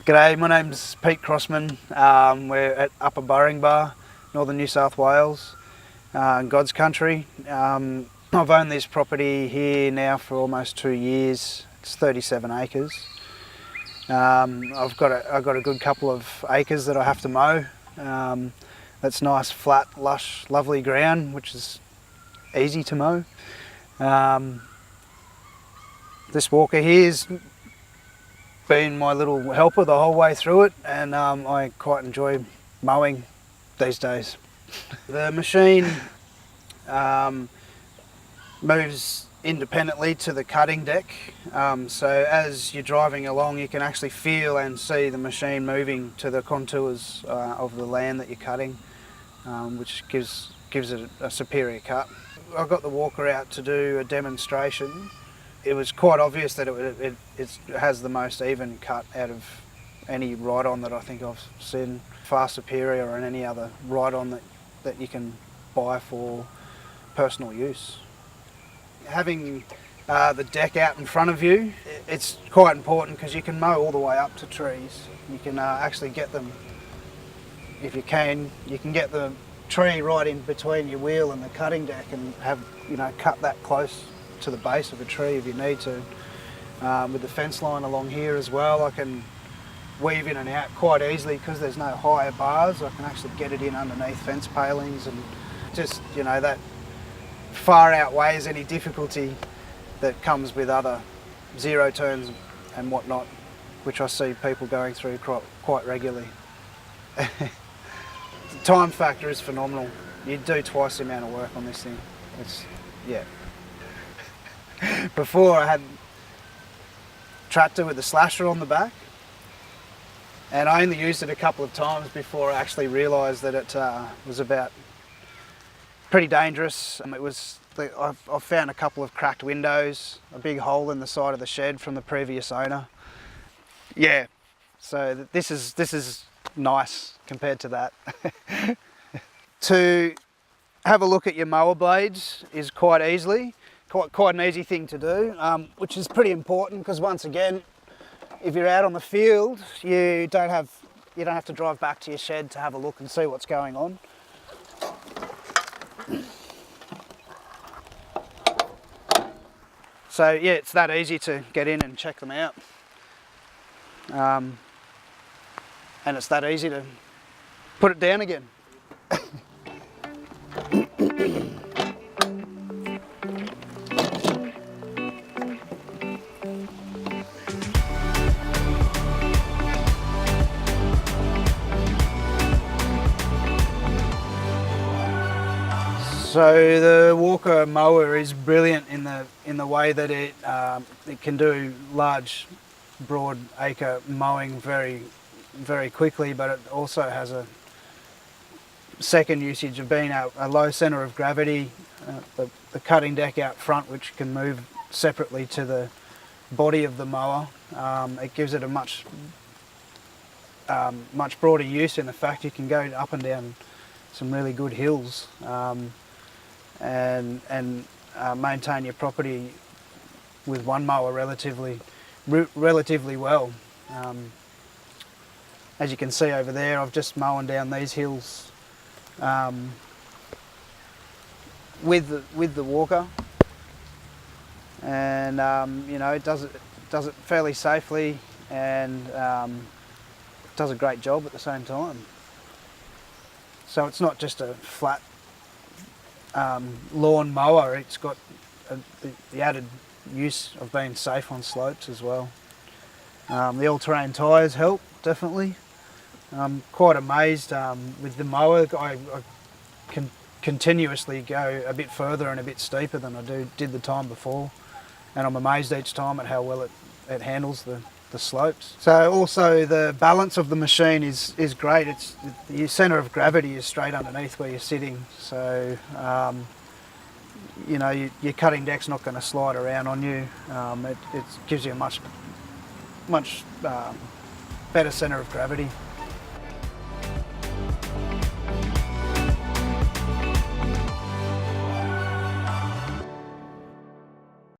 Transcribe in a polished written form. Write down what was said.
G'day, my name's Pete Crossman. We're at Upper Burringbar, northern New South Wales, in God's country. I've owned this property here now for almost 2 years. It's 37 acres. I've got a good couple of acres that I have to mow. That's nice, flat, lush, lovely ground, which is easy to mow. This walker here's been my little helper the whole way through it, and I quite enjoy mowing these days. The machine moves independently to the cutting deck, so as you're driving along you can actually feel and see the machine moving to the contours of the land that you're cutting, which gives it a superior cut. I got the walker out to do a demonstration. It was quite obvious that it has the most even cut out of any ride-on that I think I've seen, far superior than any other ride-on that you can buy for personal use. Having the deck out in front of you, it's quite important because you can mow all the way up to trees. You can actually get them, if you can get the tree right in between your wheel and the cutting deck and have, cut that close to the base of a tree if you need to. With the fence line along here as well, I can weave in and out quite easily because there's no higher bars. I can actually get it in underneath fence palings, and just, that far outweighs any difficulty that comes with other zero turns and whatnot, which I see people going through quite regularly. The time factor is phenomenal. You do twice the amount of work on this thing. Yeah. Before I had a tractor with a slasher on the back, and I only used it a couple of times before I actually realised that it was about pretty dangerous. I found a couple of cracked windows, a big hole in the side of the shed from the previous owner. Yeah, so this is nice compared to that. To have a look at your mower blades is quite an easy thing to do, which is pretty important because, once again, if you're out on the field, you don't have to drive back to your shed to have a look and see what's going on. So yeah, it's that easy to get in and check them out, and it's that easy to put it down again. So the Walker mower is brilliant in the way that it can do large, broad acre mowing very, very quickly, but it also has a second usage of being a low centre of gravity, the cutting deck out front, which can move separately to the body of the mower. It gives it a much broader use in the fact you can go up and down some really good hills. And maintain your property with one mower relatively well. As you can see over there, I've just mown down these hills with the walker, and it does it fairly safely, and does a great job at the same time. So it's not just a flat lawn mower, it's got the added use of being safe on slopes as well. The all-terrain tyres help, definitely. I'm quite amazed with the mower. I can continuously go a bit further and a bit steeper than I did the time before, and I'm amazed each time at how well it handles the slopes. So also the balance of the machine is great. Your centre of gravity is straight underneath where you're sitting, so your cutting deck's not going to slide around on you. It gives you a much better centre of gravity.